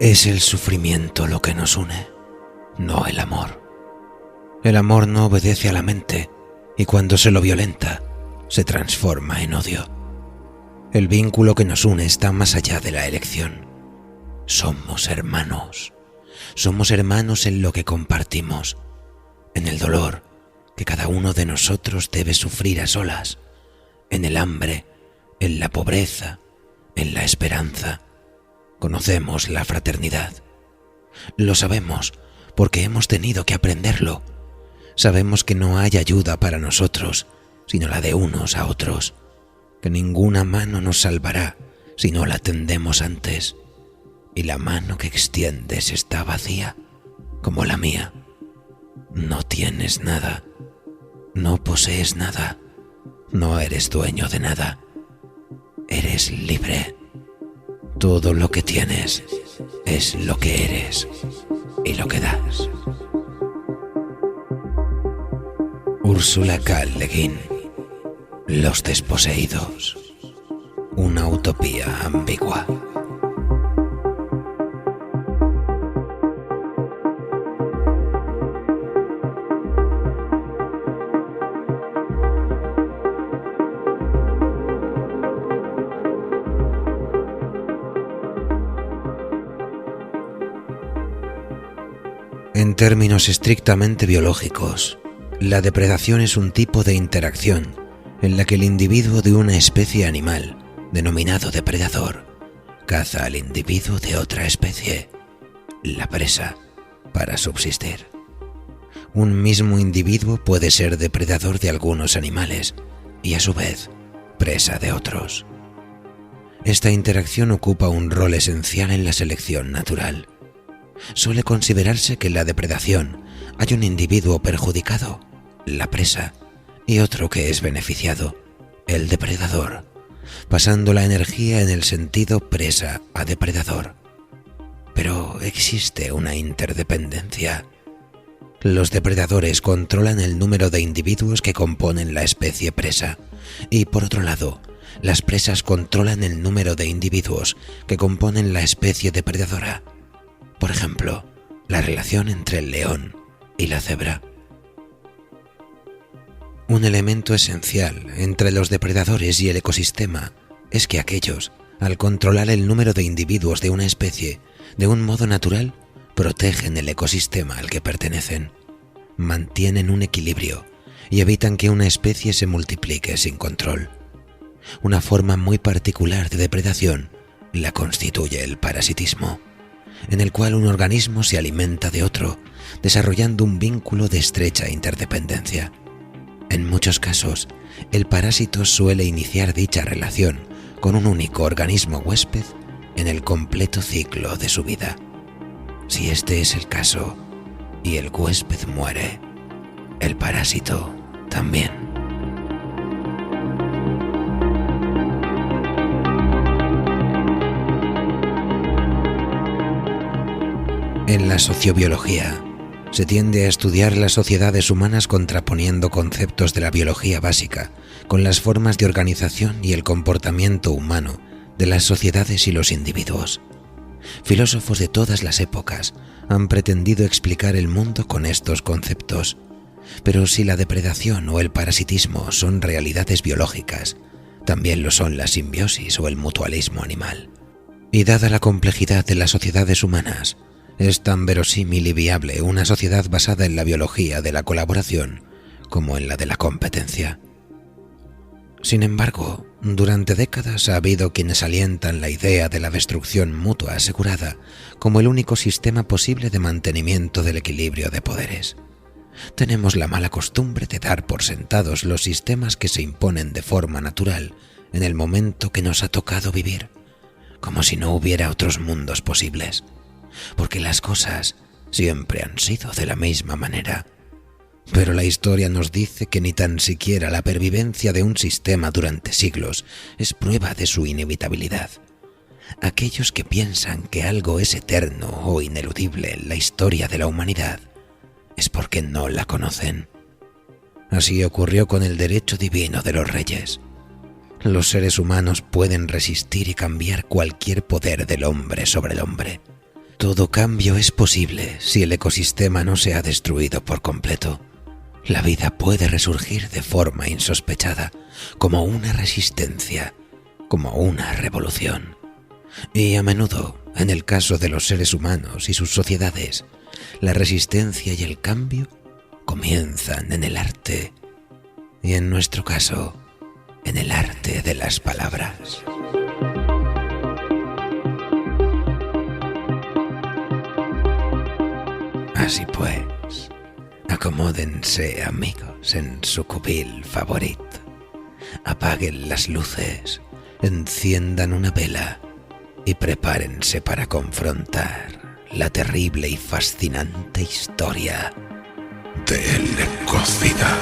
Es el sufrimiento lo que nos une, no el amor. El amor no obedece a la mente y cuando se lo violenta, se transforma en odio. El vínculo que nos une está más allá de la elección. Somos hermanos. Somos hermanos en lo que compartimos, en el dolor que cada uno de nosotros debe sufrir a solas, en el hambre, en la pobreza, en la esperanza. Conocemos la fraternidad. Lo sabemos porque hemos tenido que aprenderlo. Sabemos que no hay ayuda para nosotros, sino la de unos a otros, que ninguna mano nos salvará si no la tendemos antes, y la mano que extiendes está vacía, como la mía. No tienes nada, no posees nada, no eres dueño de nada, eres libre. Todo lo que tienes es lo que eres y lo que das. Úrsula K. Le Guin, Los desposeídos, una utopía ambigua. En términos estrictamente biológicos, la depredación es un tipo de interacción en la que el individuo de una especie animal, denominado depredador, caza al individuo de otra especie, la presa, para subsistir. Un mismo individuo puede ser depredador de algunos animales y a su vez presa de otros. Esta interacción ocupa un rol esencial en la selección natural. Suele considerarse que en la depredación hay un individuo perjudicado, la presa, y otro que es beneficiado, el depredador, pasando la energía en el sentido presa a depredador. Pero existe una interdependencia. Los depredadores controlan el número de individuos que componen la especie presa, y por otro lado, las presas controlan el número de individuos que componen la especie depredadora. Por ejemplo, la relación entre el león y la cebra. Un elemento esencial entre los depredadores y el ecosistema es que aquellos, al controlar el número de individuos de una especie de un modo natural, protegen el ecosistema al que pertenecen, mantienen un equilibrio y evitan que una especie se multiplique sin control. Una forma muy particular de depredación la constituye el parasitismo, en el cual un organismo se alimenta de otro, desarrollando un vínculo de estrecha interdependencia. En muchos casos, el parásito suele iniciar dicha relación con un único organismo huésped en el completo ciclo de su vida. Si este es el caso, y el huésped muere, el parásito también. En la sociobiología, se tiende a estudiar las sociedades humanas contraponiendo conceptos de la biología básica con las formas de organización y el comportamiento humano de las sociedades y los individuos. Filósofos de todas las épocas han pretendido explicar el mundo con estos conceptos, pero si la depredación o el parasitismo son realidades biológicas, también lo son la simbiosis o el mutualismo animal. Y dada la complejidad de las sociedades humanas, es tan verosímil y viable una sociedad basada en la biología de la colaboración como en la de la competencia. Sin embargo, durante décadas ha habido quienes alientan la idea de la destrucción mutua asegurada como el único sistema posible de mantenimiento del equilibrio de poderes. Tenemos la mala costumbre de dar por sentados los sistemas que se imponen de forma natural en el momento que nos ha tocado vivir, como si no hubiera otros mundos posibles. Porque las cosas siempre han sido de la misma manera. Pero la historia nos dice que ni tan siquiera la pervivencia de un sistema durante siglos es prueba de su inevitabilidad. Aquellos que piensan que algo es eterno o ineludible en la historia de la humanidad es porque no la conocen. Así ocurrió con el derecho divino de los reyes. Los seres humanos pueden resistir y cambiar cualquier poder del hombre sobre el hombre. Todo cambio es posible si el ecosistema no se ha destruido por completo. La vida puede resurgir de forma insospechada, como una resistencia, como una revolución. Y a menudo, en el caso de los seres humanos y sus sociedades, la resistencia y el cambio comienzan en el arte, y en nuestro caso, en el arte de las palabras. Así pues, acomódense, amigos, en su cubil favorito. Apaguen las luces, enciendan una vela y prepárense para confrontar la terrible y fascinante historia del ecocida.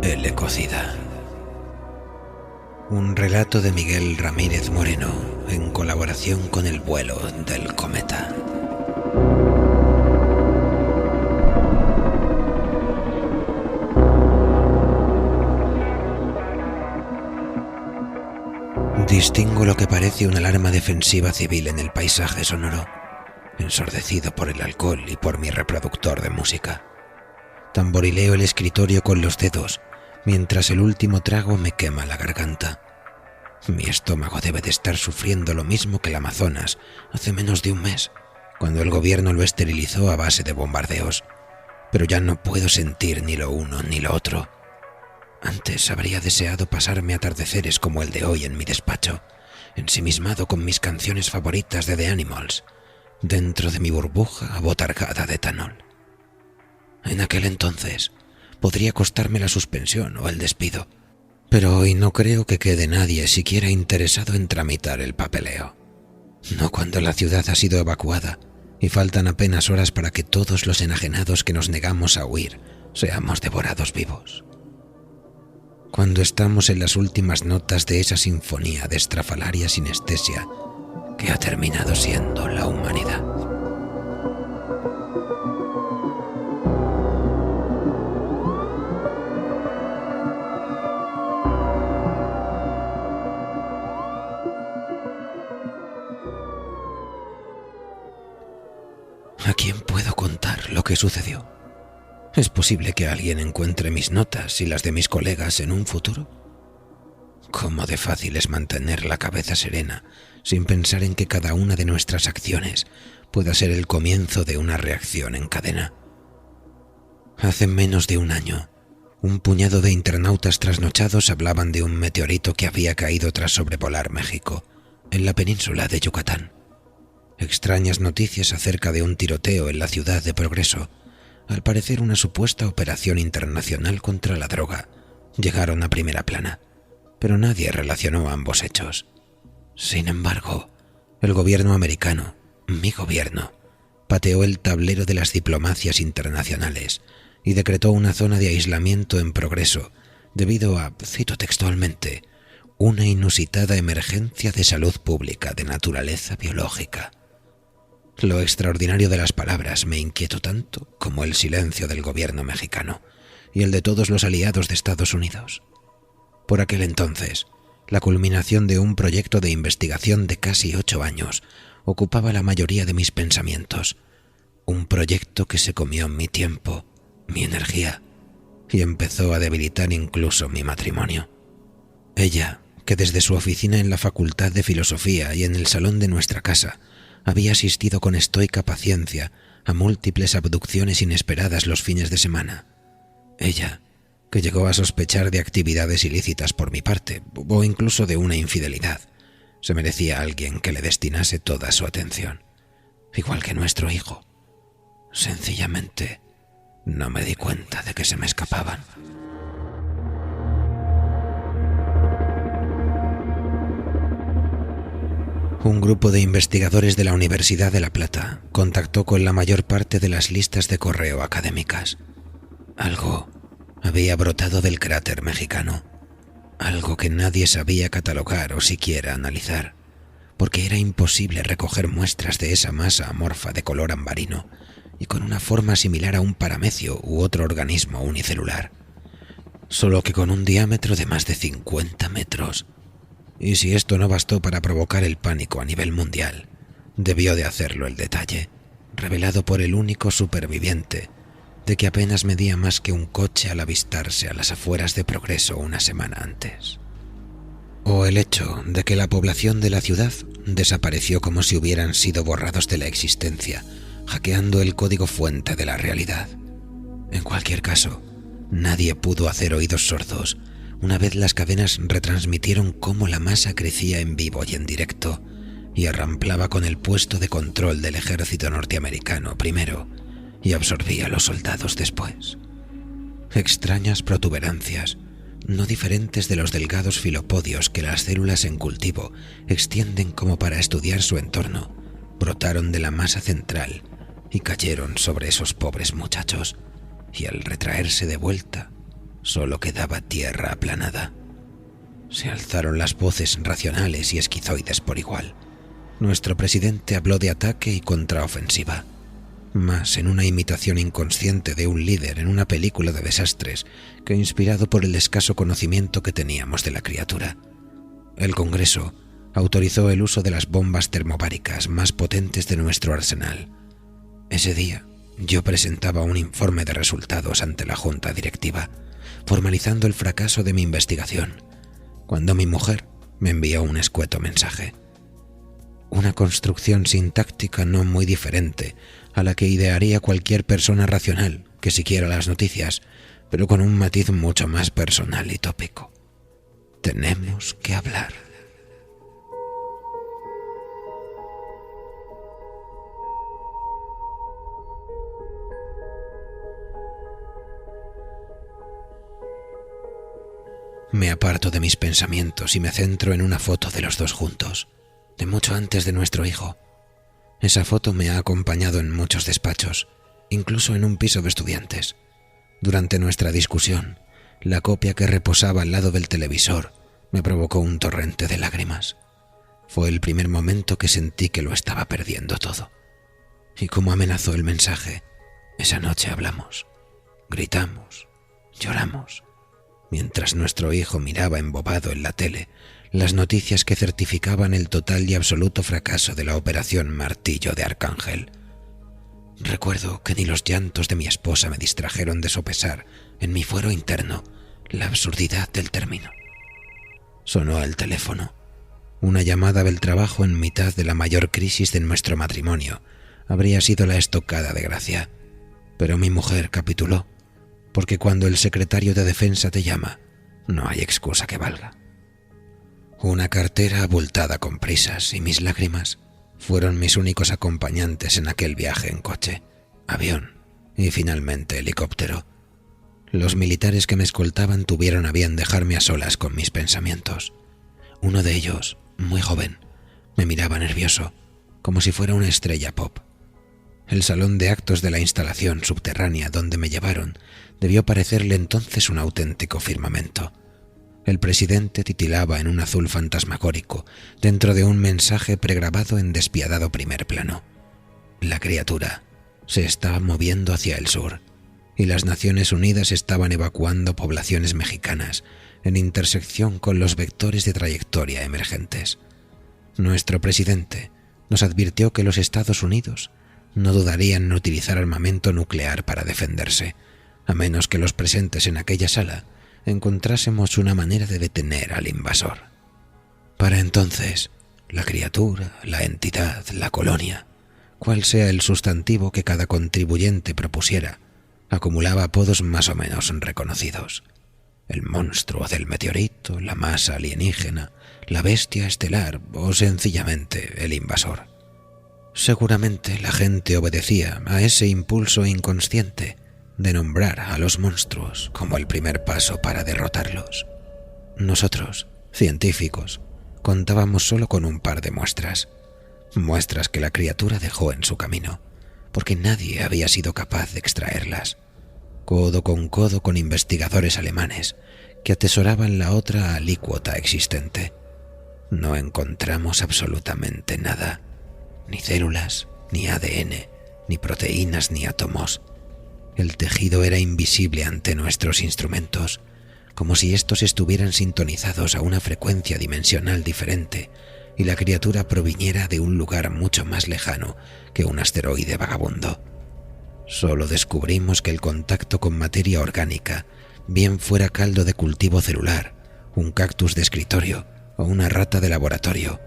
El ecocida. Un relato de Miguel Ramírez Moreno en colaboración con El vuelo del cometa. Distingo lo que parece una alarma defensiva civil en el paisaje sonoro, ensordecido por el alcohol y por mi reproductor de música. Tamborileo el escritorio con los dedos, mientras el último trago me quema la garganta. Mi estómago debe de estar sufriendo lo mismo que el Amazonas hace menos de un mes, cuando el gobierno lo esterilizó a base de bombardeos. Pero ya no puedo sentir ni lo uno ni lo otro. Antes habría deseado pasarme atardeceres como el de hoy en mi despacho, ensimismado con mis canciones favoritas de The Animals, dentro de mi burbuja abotargada de etanol. En aquel entonces podría costarme la suspensión o el despido, pero hoy no creo que quede nadie siquiera interesado en tramitar el papeleo. No cuando la ciudad ha sido evacuada y faltan apenas horas para que todos los enajenados que nos negamos a huir seamos devorados vivos. Cuando estamos en las últimas notas de esa sinfonía de estrafalaria sinestesia que ha terminado siendo la humanidad. ¿A quién puedo contar lo que sucedió? ¿Es posible que alguien encuentre mis notas y las de mis colegas en un futuro? ¿Cómo de fácil es mantener la cabeza serena sin pensar en que cada una de nuestras acciones pueda ser el comienzo de una reacción en cadena? Hace menos de un año, un puñado de internautas trasnochados hablaban de un meteorito que había caído tras sobrevolar México, en la península de Yucatán. Extrañas noticias acerca de un tiroteo en la ciudad de Progreso, al parecer una supuesta operación internacional contra la droga, llegaron a primera plana, pero nadie relacionó ambos hechos. Sin embargo, el gobierno americano, mi gobierno, pateó el tablero de las diplomacias internacionales y decretó una zona de aislamiento en progreso debido a, cito textualmente, una inusitada emergencia de salud pública de naturaleza biológica. Lo extraordinario de las palabras me inquietó tanto como el silencio del gobierno mexicano y el de todos los aliados de Estados Unidos. Por aquel entonces, la culminación de un proyecto de investigación de casi 8 años ocupaba la mayoría de mis pensamientos, un proyecto que se comió mi tiempo, mi energía, y empezó a debilitar incluso mi matrimonio. Ella, que desde su oficina en la Facultad de Filosofía y en el salón de nuestra casa había asistido con estoica paciencia a múltiples abducciones inesperadas los fines de semana. Ella, que llegó a sospechar de actividades ilícitas por mi parte, o incluso de una infidelidad, se merecía a alguien que le destinase toda su atención, igual que nuestro hijo. Sencillamente, no me di cuenta de que se me escapaban. Un grupo de investigadores de la Universidad de La Plata contactó con la mayor parte de las listas de correo académicas. Algo había brotado del cráter mexicano, algo que nadie sabía catalogar o siquiera analizar, porque era imposible recoger muestras de esa masa amorfa de color ambarino y con una forma similar a un paramecio u otro organismo unicelular, solo que con un diámetro de más de 50 metros. Y si esto no bastó para provocar el pánico a nivel mundial, debió de hacerlo el detalle, revelado por el único superviviente, de que apenas medía más que un coche al avistarse a las afueras de Progreso una semana antes. O el hecho de que la población de la ciudad desapareció como si hubieran sido borrados de la existencia, hackeando el código fuente de la realidad. En cualquier caso, nadie pudo hacer oídos sordos una vez las cadenas retransmitieron cómo la masa crecía en vivo y en directo y arramplaba con el puesto de control del ejército norteamericano primero y absorbía a los soldados después. Extrañas protuberancias, no diferentes de los delgados filopodios que las células en cultivo extienden como para estudiar su entorno, brotaron de la masa central y cayeron sobre esos pobres muchachos, y al retraerse de vuelta, solo quedaba tierra aplanada. Se alzaron las voces racionales y esquizoides por igual. Nuestro presidente habló de ataque y contraofensiva, más en una imitación inconsciente de un líder en una película de desastres que inspirado por el escaso conocimiento que teníamos de la criatura. El Congreso autorizó el uso de las bombas termobáricas más potentes de nuestro arsenal. Ese día, yo presentaba un informe de resultados ante la junta directiva, formalizando el fracaso de mi investigación, cuando mi mujer me envió un escueto mensaje. Una construcción sintáctica no muy diferente a la que idearía cualquier persona racional que siguiera las noticias, pero con un matiz mucho más personal y tópico. Tenemos que hablar. Me aparto de mis pensamientos y me centro en una foto de los dos juntos, de mucho antes de nuestro hijo. Esa foto me ha acompañado en muchos despachos, incluso en un piso de estudiantes. Durante nuestra discusión, la copia que reposaba al lado del televisor me provocó un torrente de lágrimas. Fue el primer momento que sentí que lo estaba perdiendo todo. Y como amenazó el mensaje, esa noche hablamos, gritamos, lloramos, mientras nuestro hijo miraba embobado en la tele las noticias que certificaban el total y absoluto fracaso de la operación Martillo de Arcángel. Recuerdo que ni los llantos de mi esposa me distrajeron de sopesar en mi fuero interno la absurdidad del término. Sonó el teléfono. Una llamada del trabajo en mitad de la mayor crisis de nuestro matrimonio habría sido la estocada de gracia, pero mi mujer capituló, porque cuando el secretario de Defensa te llama, no hay excusa que valga. Una cartera abultada con prisas y mis lágrimas fueron mis únicos acompañantes en aquel viaje en coche, avión y finalmente helicóptero. Los militares que me escoltaban tuvieron a bien dejarme a solas con mis pensamientos. Uno de ellos, muy joven, me miraba nervioso, como si fuera una estrella pop. El salón de actos de la instalación subterránea donde me llevaron debió parecerle entonces un auténtico firmamento. El presidente titilaba en un azul fantasmagórico dentro de un mensaje pregrabado en despiadado primer plano. La criatura se estaba moviendo hacia el sur y las Naciones Unidas estaban evacuando poblaciones mexicanas en intersección con los vectores de trayectoria emergentes. Nuestro presidente nos advirtió que los Estados Unidos no dudarían en utilizar armamento nuclear para defenderse, a menos que los presentes en aquella sala encontrásemos una manera de detener al invasor. Para entonces, la criatura, la entidad, la colonia, cual sea el sustantivo que cada contribuyente propusiera, acumulaba apodos más o menos reconocidos. El monstruo del meteorito, la masa alienígena, la bestia estelar o sencillamente el invasor. Seguramente la gente obedecía a ese impulso inconsciente de nombrar a los monstruos como el primer paso para derrotarlos. Nosotros, científicos, contábamos solo con un par de muestras que la criatura dejó en su camino, porque nadie había sido capaz de extraerlas. Codo con investigadores alemanes que atesoraban la otra alícuota existente. No encontramos absolutamente nada, ni células, ni ADN, ni proteínas, ni átomos. El tejido era invisible ante nuestros instrumentos, como si estos estuvieran sintonizados a una frecuencia dimensional diferente y la criatura proviniera de un lugar mucho más lejano que un asteroide vagabundo. Solo descubrimos que el contacto con materia orgánica, bien fuera caldo de cultivo celular, un cactus de escritorio o una rata de laboratorio,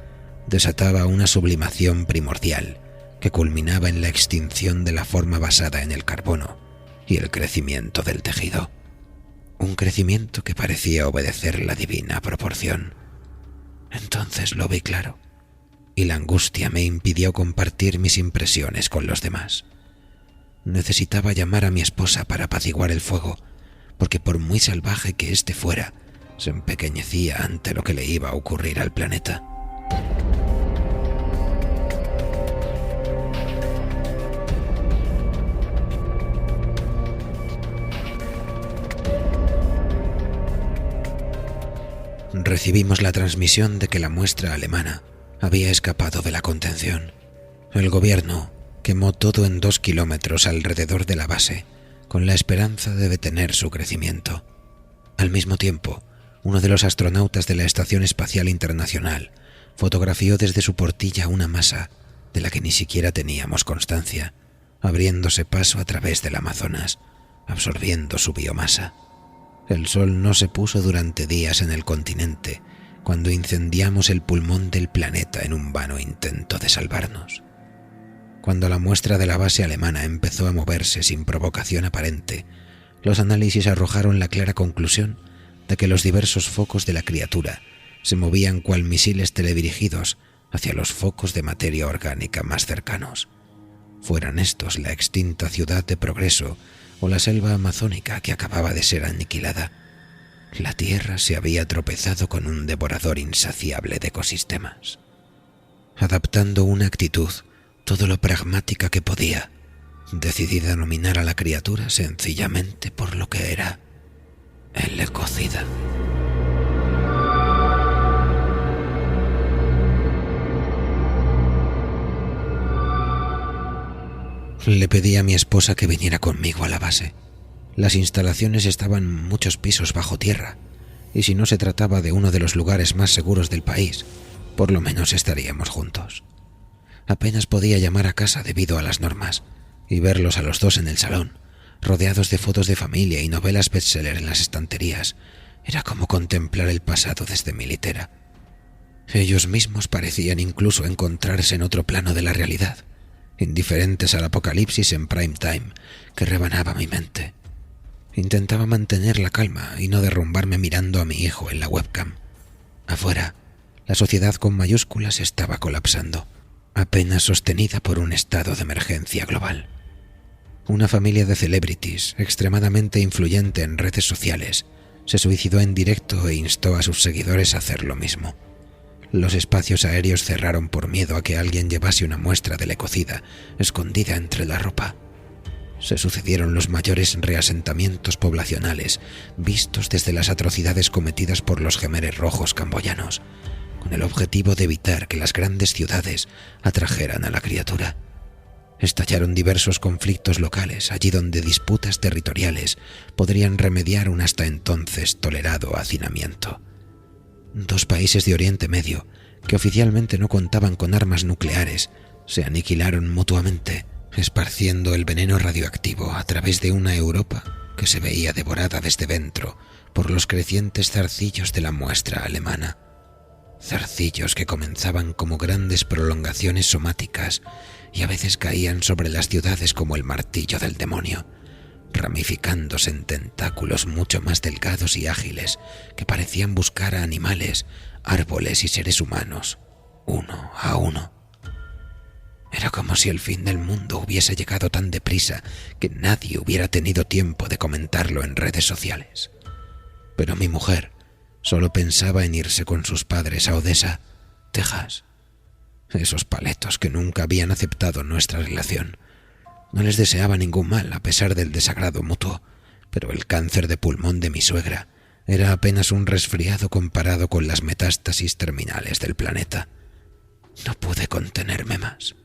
desataba una sublimación primordial que culminaba en la extinción de la forma basada en el carbono y el crecimiento del tejido. Un crecimiento que parecía obedecer la divina proporción. Entonces lo vi claro, y la angustia me impidió compartir mis impresiones con los demás. Necesitaba llamar a mi esposa para apaciguar el fuego, porque por muy salvaje que éste fuera, se empequeñecía ante lo que le iba a ocurrir al planeta. Recibimos la transmisión de que la muestra alemana había escapado de la contención. El gobierno quemó todo en 2 kilómetros alrededor de la base, con la esperanza de detener su crecimiento. Al mismo tiempo, uno de los astronautas de la Estación Espacial Internacional fotografió desde su portilla una masa de la que ni siquiera teníamos constancia, abriéndose paso a través del Amazonas, absorbiendo su biomasa. El sol no se puso durante días en el continente, cuando incendiamos el pulmón del planeta en un vano intento de salvarnos. Cuando la muestra de la base alemana empezó a moverse sin provocación aparente, los análisis arrojaron la clara conclusión de que los diversos focos de la criatura se movían cual misiles teledirigidos hacia los focos de materia orgánica más cercanos. Fueran estos la extinta ciudad de Progreso o la selva amazónica que acababa de ser aniquilada. La Tierra se había tropezado con un devorador insaciable de ecosistemas, adaptando una actitud todo lo pragmática que podía. Decidí denominar a la criatura sencillamente por lo que era: el ecocida. Le pedí a mi esposa que viniera conmigo a la base. Las instalaciones estaban muchos pisos bajo tierra, y si no se trataba de uno de los lugares más seguros del país, por lo menos estaríamos juntos. Apenas podía llamar a casa debido a las normas, y verlos a los dos en el salón, rodeados de fotos de familia y novelas bestseller en las estanterías, era como contemplar el pasado desde mi litera. Ellos mismos parecían incluso encontrarse en otro plano de la realidad, indiferentes al apocalipsis en prime time que rebanaba mi mente. Intentaba mantener la calma y no derrumbarme mirando a mi hijo en la webcam. Afuera, la sociedad con mayúsculas estaba colapsando, apenas sostenida por un estado de emergencia global. Una familia de celebrities extremadamente influyente en redes sociales se suicidó en directo e instó a sus seguidores a hacer lo mismo. Los espacios aéreos cerraron por miedo a que alguien llevase una muestra de la ecocida escondida entre la ropa. Se sucedieron los mayores reasentamientos poblacionales vistos desde las atrocidades cometidas por los Jemeres Rojos camboyanos, con el objetivo de evitar que las grandes ciudades atrajeran a la criatura. Estallaron diversos conflictos locales allí donde disputas territoriales podrían remediar un hasta entonces tolerado hacinamiento. Dos países de Oriente Medio, que oficialmente no contaban con armas nucleares, se aniquilaron mutuamente, esparciendo el veneno radioactivo a través de una Europa que se veía devorada desde dentro por los crecientes zarcillos de la muestra alemana. Zarcillos que comenzaban como grandes prolongaciones somáticas y a veces caían sobre las ciudades como el martillo del demonio, ramificándose en tentáculos mucho más delgados y ágiles que parecían buscar a animales, árboles y seres humanos, uno a uno. Era como si el fin del mundo hubiese llegado tan deprisa que nadie hubiera tenido tiempo de comentarlo en redes sociales. Pero mi mujer solo pensaba en irse con sus padres a Odessa, Texas. Esos paletos que nunca habían aceptado nuestra relación. No les deseaba ningún mal a pesar del desagrado mutuo, pero el cáncer de pulmón de mi suegra era apenas un resfriado comparado con las metástasis terminales del planeta. No pude contenerme más.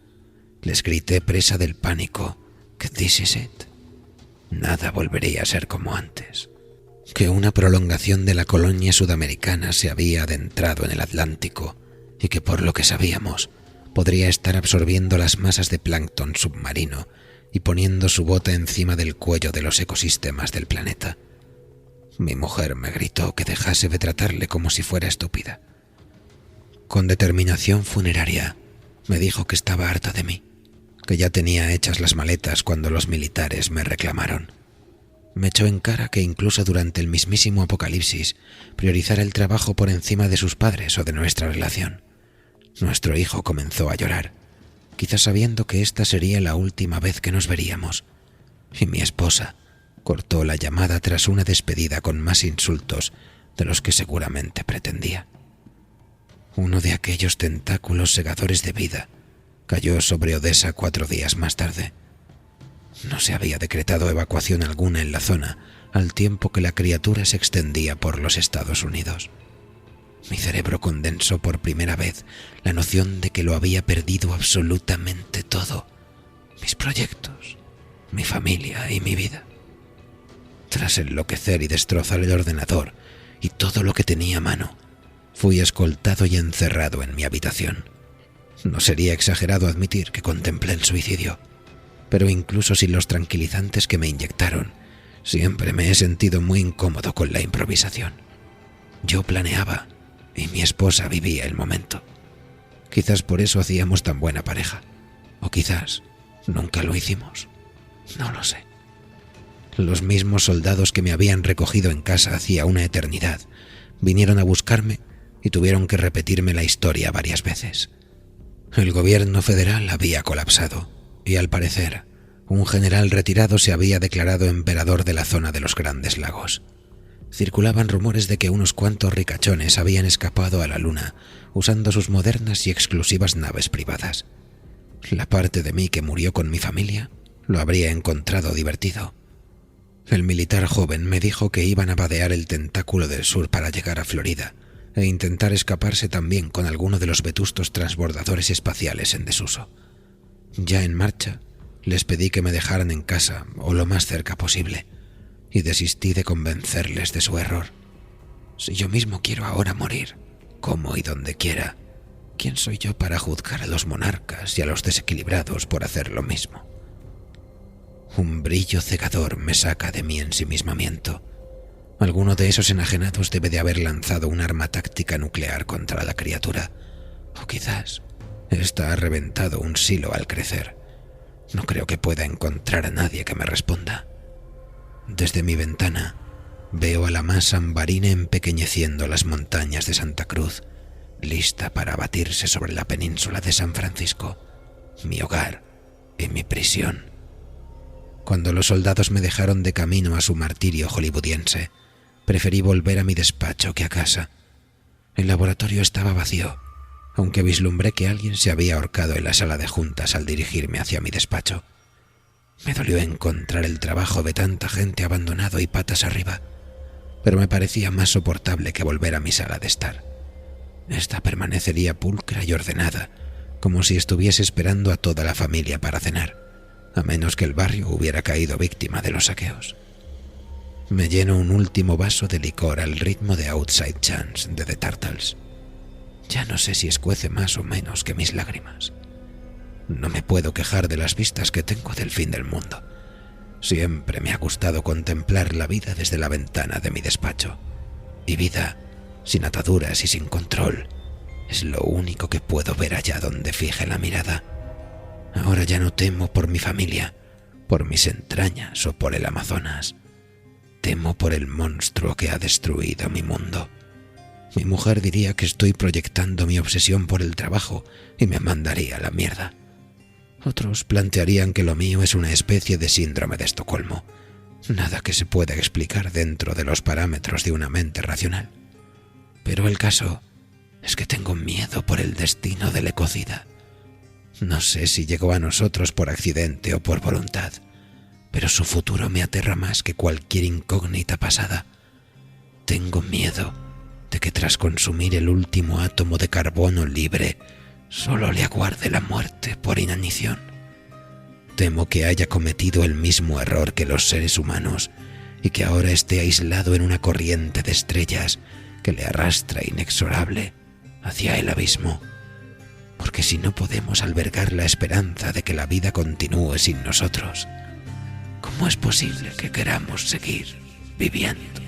Les grité presa del pánico que this is it. Nada volvería a ser como antes. Que una prolongación de la colonia sudamericana se había adentrado en el Atlántico y que por lo que sabíamos podría estar absorbiendo las masas de plancton submarino y poniendo su bota encima del cuello de los ecosistemas del planeta. Mi mujer me gritó que dejase de tratarle como si fuera estúpida. Con determinación funeraria me dijo que estaba harta de mí, que ya tenía hechas las maletas cuando los militares me reclamaron. Me echó en cara que incluso durante el mismísimo apocalipsis priorizara el trabajo por encima de sus padres o de nuestra relación. Nuestro hijo comenzó a llorar, quizás sabiendo que esta sería la última vez que nos veríamos, y mi esposa cortó la llamada tras una despedida con más insultos de los que seguramente pretendía. Uno de aquellos tentáculos segadores de vida cayó sobre Odessa 4 días más tarde. No se había decretado evacuación alguna en la zona al tiempo que la criatura se extendía por los Estados Unidos. Mi cerebro condensó por primera vez la noción de que lo había perdido absolutamente todo: mis proyectos, mi familia y mi vida. Tras enloquecer y destrozar el ordenador y todo lo que tenía a mano, fui escoltado y encerrado en mi habitación. No sería exagerado admitir que contemplé el suicidio, pero incluso sin los tranquilizantes que me inyectaron, siempre me he sentido muy incómodo con la improvisación. Yo planeaba y mi esposa vivía el momento. Quizás por eso hacíamos tan buena pareja, o quizás nunca lo hicimos. No lo sé. Los mismos soldados que me habían recogido en casa hacía una eternidad vinieron a buscarme y tuvieron que repetirme la historia varias veces. El gobierno federal había colapsado y, al parecer, un general retirado se había declarado emperador de la zona de los Grandes Lagos. Circulaban rumores de que unos cuantos ricachones habían escapado a la luna usando sus modernas y exclusivas naves privadas. La parte de mí que murió con mi familia lo habría encontrado divertido. El militar joven me dijo que iban a vadear el tentáculo del sur para llegar a Florida e intentar escaparse también con alguno de los vetustos transbordadores espaciales en desuso. Ya en marcha, les pedí que me dejaran en casa o lo más cerca posible, y desistí de convencerles de su error. Si yo mismo quiero ahora morir, como y donde quiera, ¿quién soy yo para juzgar a los monarcas y a los desequilibrados por hacer lo mismo? Un brillo cegador me saca de mi ensimismamiento. Alguno de esos enajenados debe de haber lanzado un arma táctica nuclear contra la criatura, o quizás ésta ha reventado un silo al crecer. No creo que pueda encontrar a nadie que me responda. Desde mi ventana veo a la masa ambarina empequeñeciendo las montañas de Santa Cruz, lista para abatirse sobre la península de San Francisco, mi hogar y mi prisión. Cuando los soldados me dejaron de camino a su martirio hollywoodiense, preferí volver a mi despacho que a casa. El laboratorio estaba vacío, aunque vislumbré que alguien se había ahorcado en la sala de juntas al dirigirme hacia mi despacho. Me dolió encontrar el trabajo de tanta gente abandonado y patas arriba, pero me parecía más soportable que volver a mi sala de estar. Esta permanecería pulcra y ordenada, como si estuviese esperando a toda la familia para cenar, a menos que el barrio hubiera caído víctima de los saqueos. Me lleno un último vaso de licor al ritmo de Outside Chance de The Turtles. Ya no sé si escuece más o menos que mis lágrimas. No me puedo quejar de las vistas que tengo del fin del mundo. Siempre me ha gustado contemplar la vida desde la ventana de mi despacho. Y vida, sin ataduras y sin control, es lo único que puedo ver allá donde fije la mirada. Ahora ya no temo por mi familia, por mis entrañas o por el Amazonas. Temo por el monstruo que ha destruido mi mundo. Mi mujer diría que estoy proyectando mi obsesión por el trabajo y me mandaría a la mierda. Otros plantearían que lo mío es una especie de síndrome de Estocolmo, nada que se pueda explicar dentro de los parámetros de una mente racional. Pero el caso es que tengo miedo por el destino del ecocida. No sé si llegó a nosotros por accidente o por voluntad, pero su futuro me aterra más que cualquier incógnita pasada. Tengo miedo de que tras consumir el último átomo de carbono libre, solo le aguarde la muerte por inanición. Temo que haya cometido el mismo error que los seres humanos y que ahora esté aislado en una corriente de estrellas que le arrastra inexorable hacia el abismo. Porque si no podemos albergar la esperanza de que la vida continúe sin nosotros, ¿cómo es posible que queramos seguir viviendo?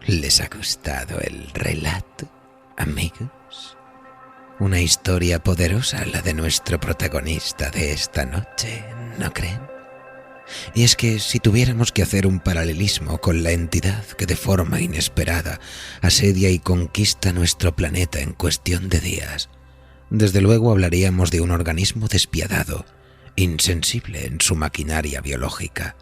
¿Les ha gustado el relato, amigos? Una historia poderosa la de nuestro protagonista de esta noche, ¿no creen? Y es que si tuviéramos que hacer un paralelismo con la entidad que de forma inesperada asedia y conquista nuestro planeta en cuestión de días, desde luego hablaríamos de un organismo despiadado, insensible en su maquinaria biológica,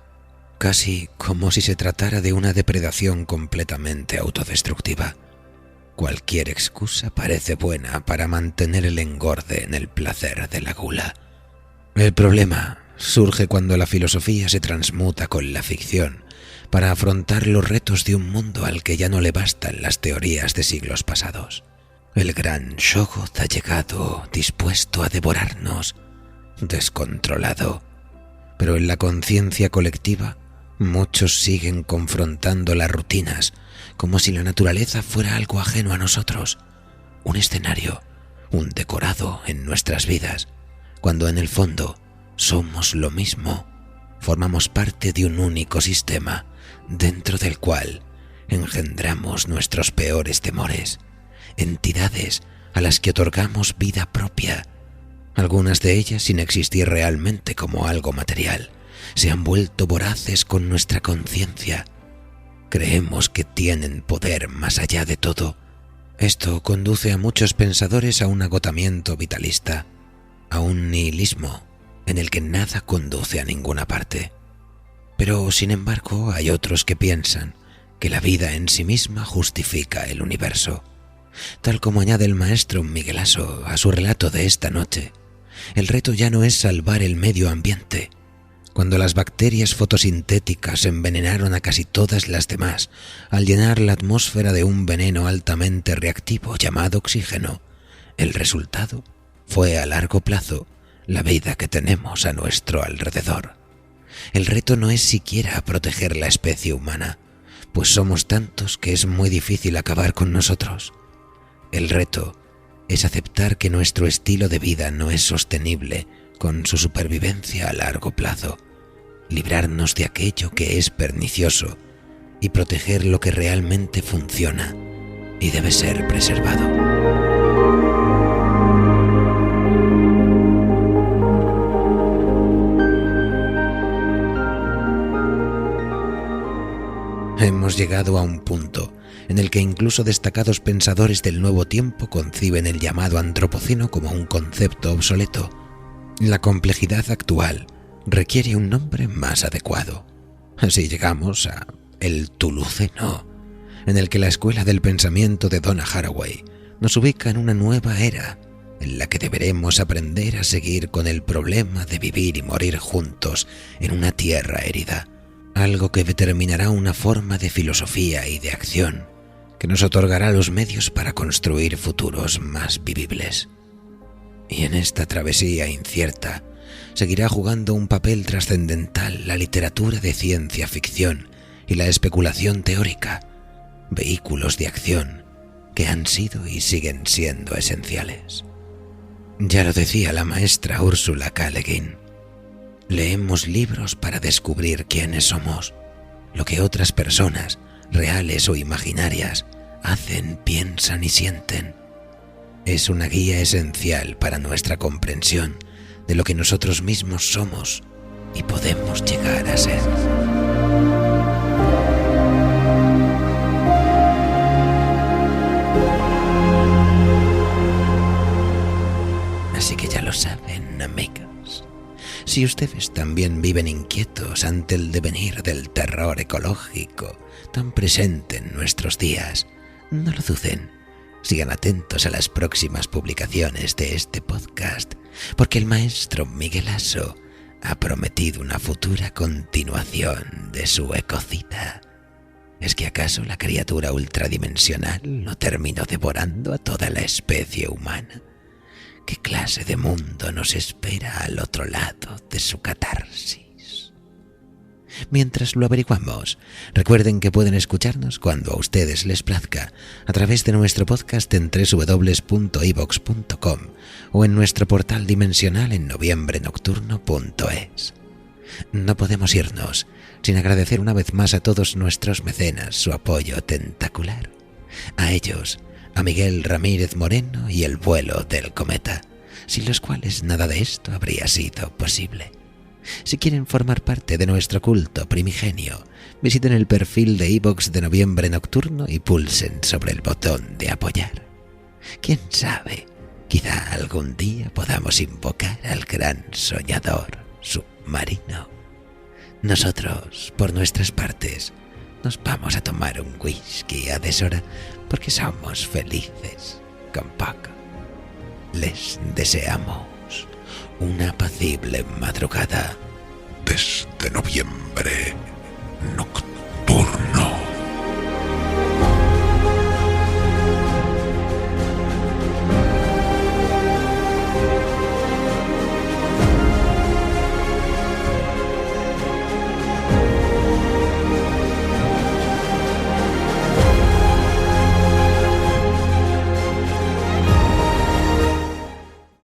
casi como si se tratara de una depredación completamente autodestructiva. Cualquier excusa parece buena para mantener el engorde en el placer de la gula. El problema surge cuando la filosofía se transmuta con la ficción para afrontar los retos de un mundo al que ya no le bastan las teorías de siglos pasados. El gran Shoggoth ha llegado dispuesto a devorarnos, descontrolado, pero en la conciencia colectiva muchos siguen confrontando las rutinas como si la naturaleza fuera algo ajeno a nosotros, un escenario, un decorado en nuestras vidas, cuando en el fondo somos lo mismo, formamos parte de un único sistema dentro del cual engendramos nuestros peores temores, entidades a las que otorgamos vida propia, algunas de ellas sin existir realmente como algo material. Se han vuelto voraces con nuestra conciencia. Creemos que tienen poder más allá de todo. Esto conduce a muchos pensadores a un agotamiento vitalista, a un nihilismo en el que nada conduce a ninguna parte. Pero, sin embargo, hay otros que piensan que la vida en sí misma justifica el universo. Tal como añade el maestro Miguel Aso a su relato de esta noche, el reto ya no es salvar el medio ambiente. Cuando las bacterias fotosintéticas envenenaron a casi todas las demás al llenar la atmósfera de un veneno altamente reactivo llamado oxígeno, el resultado fue a largo plazo la vida que tenemos a nuestro alrededor. El reto no es siquiera proteger la especie humana, pues somos tantos que es muy difícil acabar con nosotros. El reto es aceptar que nuestro estilo de vida no es sostenible con su supervivencia a largo plazo, librarnos de aquello que es pernicioso y proteger lo que realmente funciona y debe ser preservado. Hemos llegado a un punto en el que incluso destacados pensadores del nuevo tiempo conciben el llamado antropoceno como un concepto obsoleto. La complejidad actual requiere un nombre más adecuado. Así llegamos a el Tuluceno, en el que la escuela del pensamiento de Donna Haraway nos ubica en una nueva era, en la que deberemos aprender a seguir con el problema de vivir y morir juntos en una tierra herida, algo que determinará una forma de filosofía y de acción que nos otorgará los medios para construir futuros más vivibles. Y en esta travesía incierta seguirá jugando un papel trascendental la literatura de ciencia ficción y la especulación teórica, vehículos de acción que han sido y siguen siendo esenciales. Ya lo decía la maestra Ursula K. Le Guin: leemos libros para descubrir quiénes somos, lo que otras personas, reales o imaginarias, hacen, piensan y sienten. Es una guía esencial para nuestra comprensión de lo que nosotros mismos somos y podemos llegar a ser. Así que ya lo saben, amigos. Si ustedes también viven inquietos ante el devenir del terror ecológico tan presente en nuestros días, no lo duden. Sigan atentos a las próximas publicaciones de este podcast, porque el maestro Miguel Aso ha prometido una futura continuación de su ecocida. ¿Es que acaso la criatura ultradimensional no terminó devorando a toda la especie humana? ¿Qué clase de mundo nos espera al otro lado de su catarsis? Mientras lo averiguamos, recuerden que pueden escucharnos cuando a ustedes les plazca a través de nuestro podcast en www.evox.com o en nuestro portal dimensional en noviembrenocturno.es. No podemos irnos sin agradecer una vez más a todos nuestros mecenas su apoyo tentacular. A ellos, a Miguel Ramírez Moreno y el vuelo del cometa, sin los cuales nada de esto habría sido posible. Si quieren formar parte de nuestro culto primigenio, visiten el perfil de iVoox de Noviembre Nocturno y pulsen sobre el botón de apoyar. ¿Quién sabe? Quizá algún día podamos invocar al gran soñador submarino. Nosotros, por nuestras partes, nos vamos a tomar un whisky a deshora porque somos felices con poco. Les deseamos una apacible madrugada desde noviembre.